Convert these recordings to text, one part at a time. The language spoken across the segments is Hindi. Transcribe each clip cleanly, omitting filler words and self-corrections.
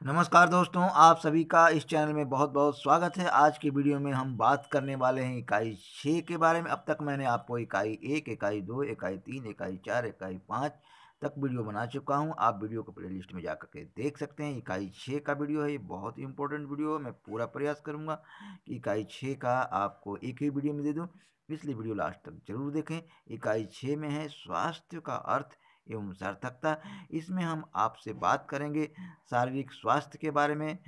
नमस्कार दोस्तों, आप सभी का इस चैनल में बहुत-बहुत स्वागत है। आज की वीडियो में हम बात करने वाले हैं इकाई 6 के बारे में। अब तक मैंने आपको इकाई 1, इकाई 2, इकाई 3, इकाई 4, इकाई 5 तक वीडियो बना चुका हूं। आप वीडियो को प्लेलिस्ट में जाकर के देख सकते हैं। इकाई 6 का वीडियो है, ये बहुत ही इंपॉर्टेंट वीडियो है। मैं पूरा प्रयास करूंगा कि इकाई 6 का आपको एक ही वीडियो में दे दूँ, इसलिए वीडियो लास्ट तक ज़रूर देखें। इकाई 6 में है स्वास्थ्य का अर्थ एवं सार्थकता। इसमें हम आपसे बात करेंगे शारीरिक स्वास्थ्य के बारे में,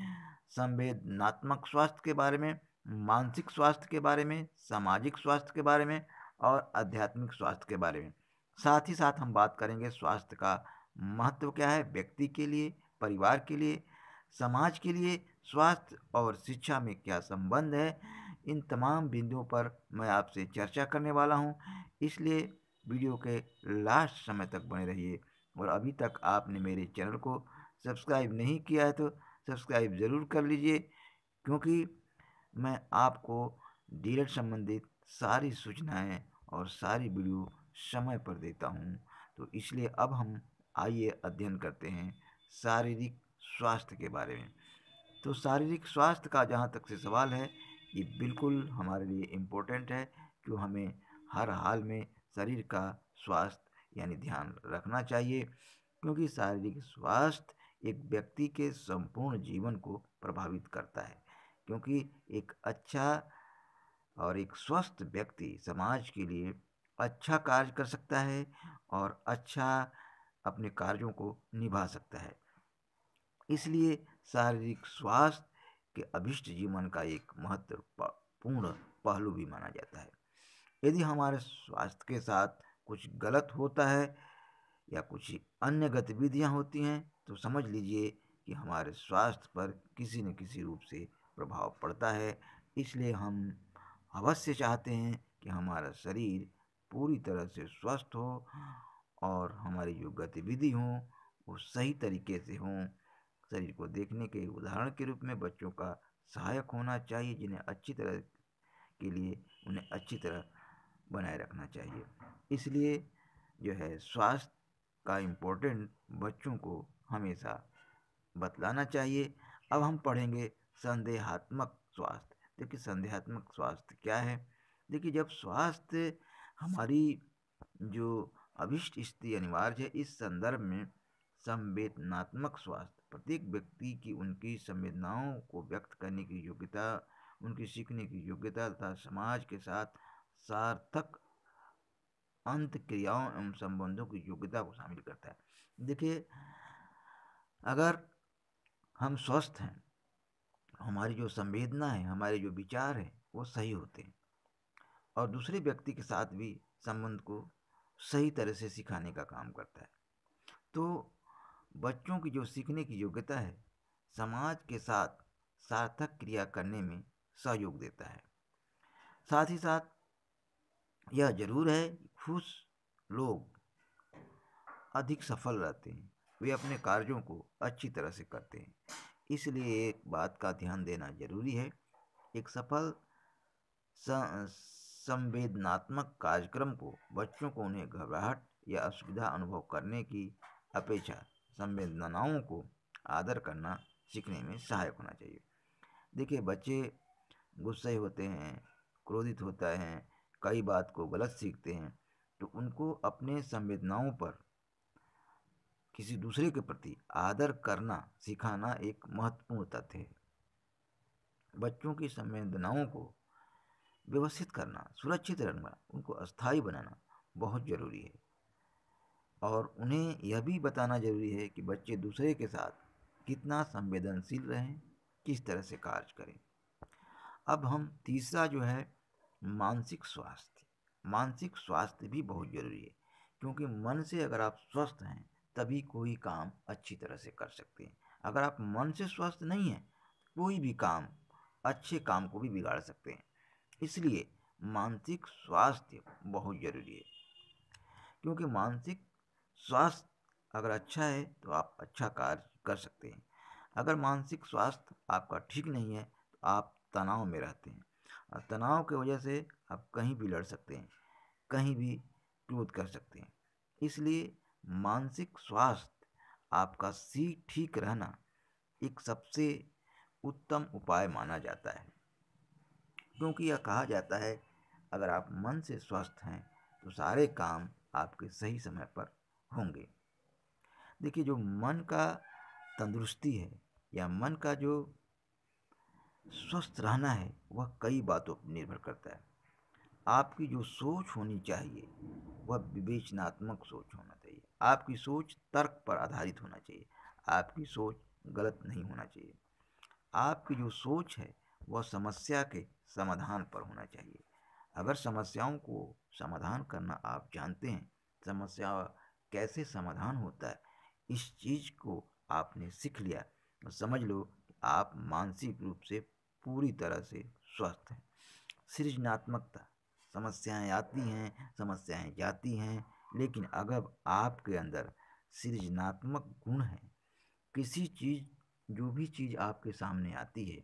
संवेदनात्मक स्वास्थ्य के बारे में, मानसिक स्वास्थ्य के बारे में, सामाजिक स्वास्थ्य के बारे में और आध्यात्मिक स्वास्थ्य के बारे में। साथ ही साथ हम बात करेंगे स्वास्थ्य का महत्व क्या है व्यक्ति के लिए, परिवार के लिए, समाज के लिए, स्वास्थ्य और शिक्षा में क्या संबंध है। इन तमाम बिंदुओं पर मैं आपसे चर्चा करने वाला हूं, इसलिए वीडियो के लास्ट समय तक बने रहिए। और अभी तक आपने मेरे चैनल को सब्सक्राइब नहीं किया है तो सब्सक्राइब ज़रूर कर लीजिए, क्योंकि मैं आपको डीएलएड संबंधित सारी सूचनाएं और सारी वीडियो समय पर देता हूं। तो इसलिए अब हम आइए अध्ययन करते हैं शारीरिक स्वास्थ्य के बारे में। तो शारीरिक स्वास्थ्य का जहाँ तक से सवाल है, ये बिल्कुल हमारे लिए इम्पोर्टेंट है, क्यों हमें हर हाल में शरीर का स्वास्थ्य यानी ध्यान रखना चाहिए, क्योंकि शारीरिक स्वास्थ्य एक व्यक्ति के संपूर्ण जीवन को प्रभावित करता है। क्योंकि एक अच्छा और एक स्वस्थ व्यक्ति समाज के लिए अच्छा कार्य कर सकता है और अच्छा अपने कार्यों को निभा सकता है। इसलिए शारीरिक स्वास्थ्य के अभिष्ट जीवन का एक महत्वपूर्ण पहलू भी माना जाता है। यदि हमारे स्वास्थ्य के साथ कुछ गलत होता है या कुछ अन्य गतिविधियां होती हैं, तो समझ लीजिए कि हमारे स्वास्थ्य पर किसी न किसी रूप से प्रभाव पड़ता है। इसलिए हम अवश्य चाहते हैं कि हमारा शरीर पूरी तरह से स्वस्थ हो और हमारी जो गतिविधि हों वो सही तरीके से हों। शरीर को देखने के उदाहरण के रूप में बच्चों का सहायक होना चाहिए, जिन्हें अच्छी तरह के लिए उन्हें अच्छी तरह बनाए रखना चाहिए। इसलिए जो है स्वास्थ्य का इम्पोर्टेंट बच्चों को हमेशा बतलाना चाहिए। अब हम पढ़ेंगे संदेहात्मक स्वास्थ्य। देखिए संदेहात्मक स्वास्थ्य क्या है। देखिए जब स्वास्थ्य हमारी जो अभिष्ट स्थिति अनिवार्य है, इस संदर्भ में संवेदनात्मक स्वास्थ्य प्रत्येक व्यक्ति की उनकी संवेदनाओं को व्यक्त करने की योग्यता, उनकी सीखने की योग्यता तथा समाज के साथ सार्थक अंत क्रियाओं एवं संबंधों की योग्यता को शामिल करता है। देखिए अगर हम स्वस्थ हैं, हमारी जो संवेदना है, हमारे जो विचार हैं वो सही होते हैं और दूसरे व्यक्ति के साथ भी संबंध को सही तरह से सिखाने का काम करता है। तो बच्चों की जो सीखने की योग्यता है समाज के साथ सार्थक क्रिया करने में सहयोग देता है। साथ ही साथ यह जरूर है कि खुश लोग अधिक सफल रहते हैं, वे अपने कार्यों को अच्छी तरह से करते हैं। इसलिए एक बात का ध्यान देना जरूरी है, एक सफल संवेदनात्मक कार्यक्रम को बच्चों को उन्हें घबराहट या असुविधा अनुभव करने की अपेक्षा संवेदनाओं को आदर करना सीखने में सहायक होना चाहिए। देखिए बच्चे गुस्से होते हैं, क्रोधित होते हैं, कई बात को गलत सीखते हैं, तो उनको अपने संवेदनाओं पर किसी दूसरे के प्रति आदर करना सिखाना एक महत्वपूर्ण तथ्य है। बच्चों की संवेदनाओं को व्यवस्थित करना, सुरक्षित रखना, उनको अस्थायी बनाना बहुत ज़रूरी है और उन्हें यह भी बताना ज़रूरी है कि बच्चे दूसरे के साथ कितना संवेदनशील रहें, किस तरह से कार्य करें। अब हम तीसरा जो है मानसिक स्वास्थ्य। मानसिक स्वास्थ्य भी बहुत ज़रूरी है, क्योंकि मन से अगर आप स्वस्थ हैं तभी कोई काम अच्छी तरह से कर सकते हैं। अगर आप मन से स्वस्थ नहीं हैं, कोई भी काम, अच्छे काम को भी बिगाड़ सकते हैं। इसलिए मानसिक स्वास्थ्य बहुत ज़रूरी है, क्योंकि मानसिक स्वास्थ्य अगर अच्छा है तो आप अच्छा कार्य कर सकते हैं। अगर मानसिक स्वास्थ्य आपका ठीक नहीं है तो आप तनाव में रहते हैं और तनाव की वजह से आप कहीं भी लड़ सकते हैं, कहीं भी क्रोध कर सकते हैं। इसलिए मानसिक स्वास्थ्य आपका ठीक रहना एक सबसे उत्तम उपाय माना जाता है, क्योंकि यह कहा जाता है अगर आप मन से स्वस्थ हैं तो सारे काम आपके सही समय पर होंगे। देखिए, जो मन का तंदुरुस्ती है या मन का जो स्वस्थ रहना है वह कई बातों पर निर्भर करता है। आपकी जो सोच होनी चाहिए वह विवेचनात्मक सोच होना चाहिए। आपकी सोच तर्क पर आधारित होना चाहिए। आपकी सोच गलत नहीं होना चाहिए। आपकी जो सोच है वह समस्या के समाधान पर होना चाहिए। अगर समस्याओं को समाधान करना आप जानते हैं, समस्या कैसे समाधान होता है, इस चीज़ को आपने सीख लिया तो समझ लो कि आप मानसिक रूप से पूरी तरह से स्वस्थ हैं। सृजनात्मकता, समस्याएं आती हैं, समस्याएं जाती हैं, लेकिन अगर आपके अंदर सृजनात्मक गुण है, किसी चीज़ जो भी चीज़ आपके सामने आती है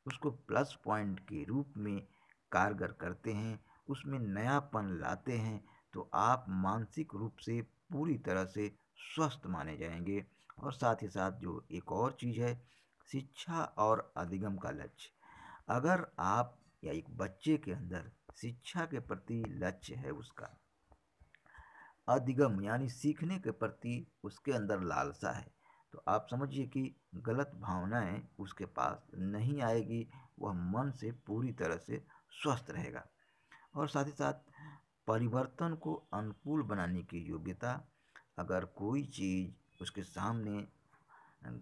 उसको प्लस पॉइंट के रूप में कारगर करते हैं, उसमें नयापन लाते हैं, तो आप मानसिक रूप से पूरी तरह से स्वस्थ माने जाएंगे। और साथ ही साथ जो एक और चीज़ है, शिक्षा और अधिगम का लक्ष्य। अगर आप या एक बच्चे के अंदर शिक्षा के प्रति लक्ष्य है, उसका अधिगम यानी सीखने के प्रति उसके अंदर लालसा है, तो आप समझिए कि गलत भावनाएं उसके पास नहीं आएगी, वह मन से पूरी तरह से स्वस्थ रहेगा। और साथ ही साथ परिवर्तन को अनुकूल बनाने की योग्यता। अगर कोई चीज़ उसके सामने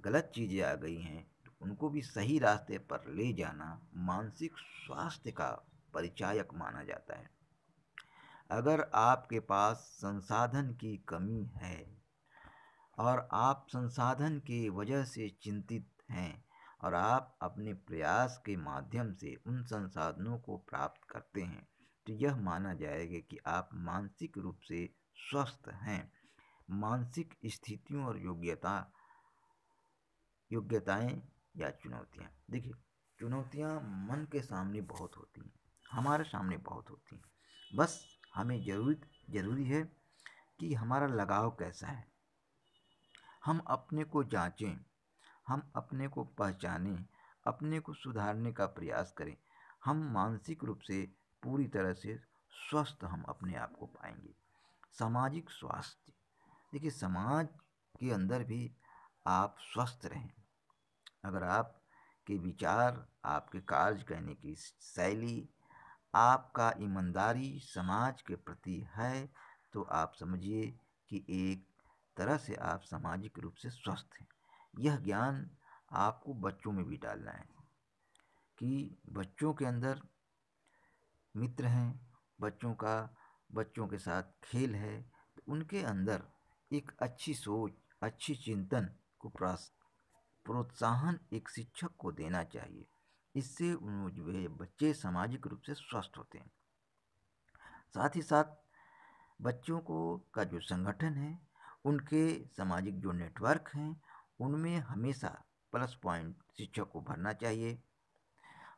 गलत चीज़ें आ गई हैं तो उनको भी सही रास्ते पर ले जाना मानसिक स्वास्थ्य का परिचायक माना जाता है। अगर आपके पास संसाधन की कमी है और आप संसाधन की वजह से चिंतित हैं और आप अपने प्रयास के माध्यम से उन संसाधनों को प्राप्त करते हैं, तो यह माना जाएगा कि आप मानसिक रूप से स्वस्थ हैं। मानसिक स्थितियों और योग्यताएं या चुनौतियां। देखिए, चुनौतियां मन के सामने बहुत होती हैं, हमारे सामने बहुत होती हैं। बस हमें ज़रूरी है कि हमारा लगाव कैसा है, हम अपने को जांचें, हम अपने को पहचानें, अपने को सुधारने का प्रयास करें। हम मानसिक रूप से पूरी तरह से स्वस्थ हम अपने आप को पाएंगे। सामाजिक स्वास्थ्य। देखिए, समाज के अंदर भी आप स्वस्थ रहें। अगर आपके विचार, आपके कार्य करने की शैली, आपका ईमानदारी समाज के प्रति है, तो आप समझिए कि एक तरह से आप सामाजिक रूप से स्वस्थ हैं। यह ज्ञान आपको बच्चों में भी डालना है कि बच्चों के अंदर मित्र हैं, बच्चों के साथ खेल है, तो उनके अंदर एक अच्छी सोच, अच्छी चिंतन को प्रोत्साहन एक शिक्षक को देना चाहिए। इससे वे बच्चे सामाजिक रूप से स्वस्थ होते हैं। साथ ही साथ बच्चों को का जो संगठन है, उनके सामाजिक जो नेटवर्क हैं, उनमें हमेशा प्लस पॉइंट शिक्षक को भरना चाहिए।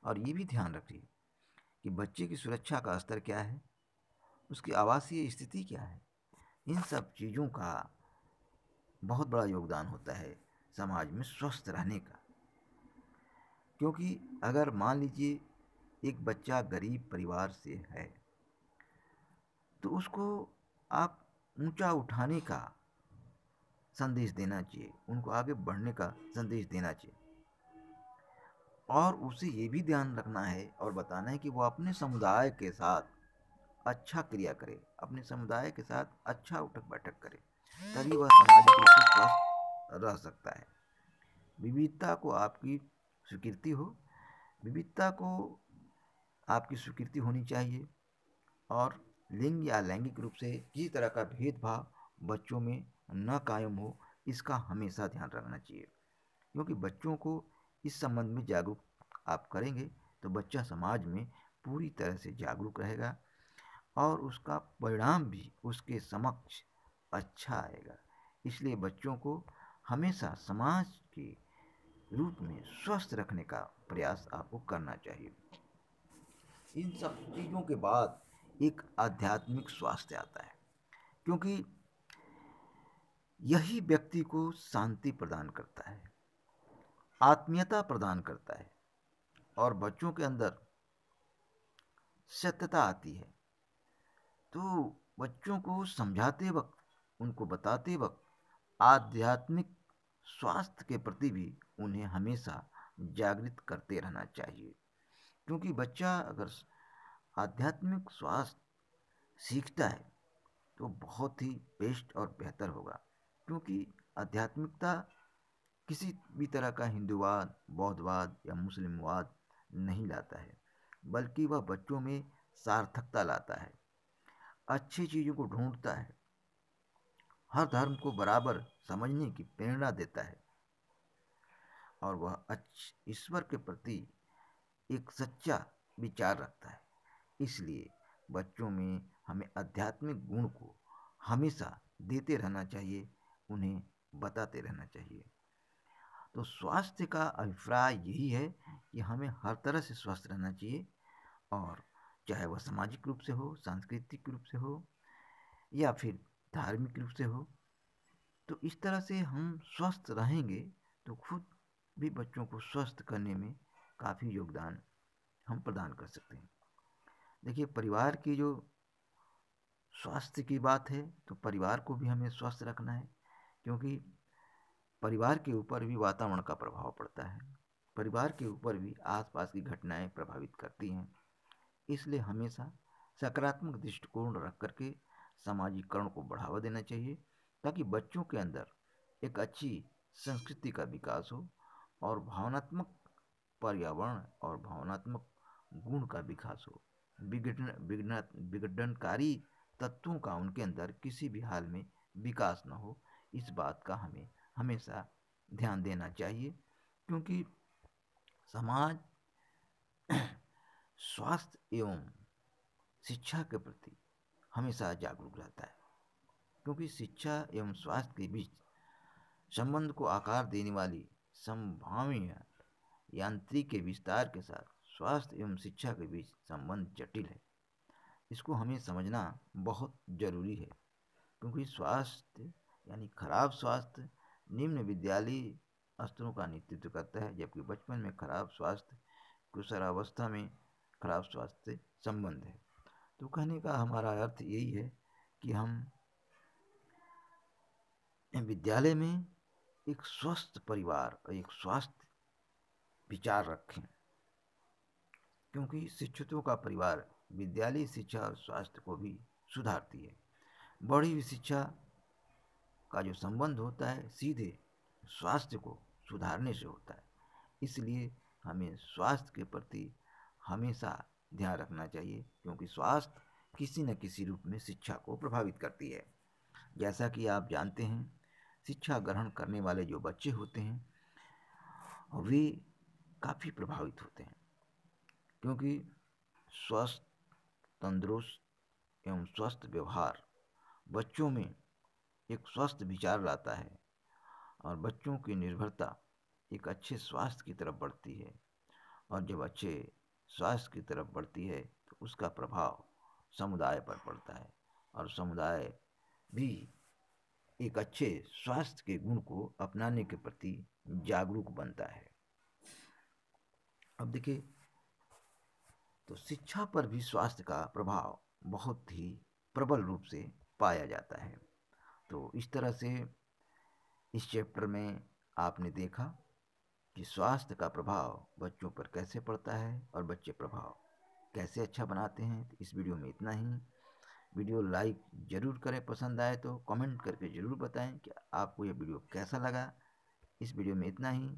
और ये भी ध्यान रखिए कि बच्चे की सुरक्षा का स्तर क्या है, उसकी आवासीय स्थिति क्या है। इन सब चीज़ों का बहुत बड़ा योगदान होता है समाज में स्वस्थ रहने का। क्योंकि अगर मान लीजिए एक बच्चा गरीब परिवार से है, तो उसको आप ऊंचा उठाने का संदेश देना चाहिए, उनको आगे बढ़ने का संदेश देना चाहिए। और उसे ये भी ध्यान रखना है और बताना है कि वो अपने समुदाय के साथ अच्छा क्रिया करे, अपने समुदाय के साथ अच्छा उठक बैठक करे, तभी वह सामाजिक रूप से स्वस्थ रह सकता है। विविधता को आपकी स्वीकृति हो, विविधता को आपकी स्वीकृति होनी चाहिए। और लिंग या लैंगिक रूप से किसी तरह का भेदभाव बच्चों में न कायम हो, इसका हमेशा ध्यान रखना चाहिए। क्योंकि बच्चों को इस संबंध में जागरूक आप करेंगे तो बच्चा समाज में पूरी तरह से जागरूक रहेगा और उसका परिणाम भी उसके समक्ष अच्छा आएगा। इसलिए बच्चों को हमेशा समाज के रूप में स्वस्थ रखने का प्रयास आपको करना चाहिए। इन सब चीज़ों के बाद एक आध्यात्मिक स्वास्थ्य आता है, क्योंकि यही व्यक्ति को शांति प्रदान करता है। आत्मीयता प्रदान करता है और बच्चों के अंदर सत्यता आती है। तो बच्चों को समझाते वक्त, उनको बताते वक्त आध्यात्मिक स्वास्थ्य के प्रति भी उन्हें हमेशा जागृत करते रहना चाहिए। क्योंकि बच्चा अगर आध्यात्मिक स्वास्थ्य सीखता है तो बहुत ही बेस्ट और बेहतर होगा। क्योंकि आध्यात्मिकता किसी भी तरह का हिंदूवाद, बौद्धवाद या मुस्लिमवाद नहीं लाता है, बल्कि वह बच्चों में सार्थकता लाता है, अच्छी चीज़ों को ढूंढता है, हर धर्म को बराबर समझने की प्रेरणा देता है और वह ईश्वर के प्रति एक सच्चा विचार रखता है। इसलिए बच्चों में हमें आध्यात्मिक गुण को हमेशा देते रहना चाहिए, उन्हें बताते रहना चाहिए। तो स्वास्थ्य का अभिप्राय यही है कि हमें हर तरह से स्वस्थ रहना चाहिए, और चाहे वह सामाजिक रूप से हो, सांस्कृतिक रूप से हो या फिर धार्मिक रूप से हो। तो इस तरह से हम स्वस्थ रहेंगे तो खुद भी बच्चों को स्वस्थ करने में काफ़ी योगदान हम प्रदान कर सकते हैं। देखिए, परिवार की जो स्वास्थ्य की बात है तो परिवार को भी हमें स्वस्थ रखना है, क्योंकि परिवार के ऊपर भी वातावरण का प्रभाव पड़ता है, परिवार के ऊपर भी आसपास की घटनाएं प्रभावित करती हैं। इसलिए हमेशा सकारात्मक दृष्टिकोण रख करके सामाजिकरण को बढ़ावा देना चाहिए, ताकि बच्चों के अंदर एक अच्छी संस्कृति का विकास हो और भावनात्मक पर्यावरण और भावनात्मक गुण का विकास हो। विघटनकारी तत्वों का उनके अंदर किसी भी हाल में विकास न हो, इस बात का हमें हमेशा ध्यान देना चाहिए। क्योंकि समाज स्वास्थ्य एवं शिक्षा के प्रति हमेशा जागरूक रहता है, क्योंकि शिक्षा एवं स्वास्थ्य के बीच संबंध को आकार देने वाली संभावनीय यांत्रिक के विस्तार के साथ स्वास्थ्य एवं शिक्षा के बीच संबंध जटिल है। इसको हमें समझना बहुत जरूरी है, क्योंकि स्वास्थ्य यानी खराब स्वास्थ्य निम्न विद्यालयी स्तरों का नेतृत्व करता है, जबकि बचपन में खराब स्वास्थ्य किशोरावस्था में खराब स्वास्थ्य संबंध है। तो कहने का हमारा अर्थ यही है कि हम विद्यालय में एक स्वस्थ परिवार और एक स्वास्थ्य विचार रखें, क्योंकि शिक्षितों का परिवार विद्यालय शिक्षा और स्वास्थ्य को भी सुधारती है। बढ़ी हुई शिक्षा का जो संबंध होता है सीधे स्वास्थ्य को सुधारने से होता है। इसलिए हमें स्वास्थ्य के प्रति हमेशा ध्यान रखना चाहिए, क्योंकि स्वास्थ्य किसी न किसी रूप में शिक्षा को प्रभावित करती है। जैसा कि आप जानते हैं, शिक्षा ग्रहण करने वाले जो बच्चे होते हैं वे काफ़ी प्रभावित होते हैं, क्योंकि स्वस्थ, तंदुरुस्त एवं स्वस्थ व्यवहार बच्चों में एक स्वस्थ विचार लाता है और बच्चों की निर्भरता एक अच्छे स्वास्थ्य की तरफ बढ़ती है। और जब अच्छे स्वास्थ्य की तरफ बढ़ती है तो उसका प्रभाव समुदाय पर पड़ता है और समुदाय भी एक अच्छे स्वास्थ्य के गुण को अपनाने के प्रति जागरूक बनता है। अब देखिए, तो शिक्षा पर भी स्वास्थ्य का प्रभाव बहुत ही प्रबल रूप से पाया जाता है। तो इस तरह से इस चैप्टर में आपने देखा कि स्वास्थ्य का प्रभाव बच्चों पर कैसे पड़ता है और बच्चे प्रभाव कैसे अच्छा बनाते हैं। तो इस वीडियो में इतना ही। वीडियो लाइक ज़रूर करें, पसंद आए तो कमेंट करके ज़रूर बताएं कि आपको यह वीडियो कैसा लगा। इस वीडियो में इतना ही।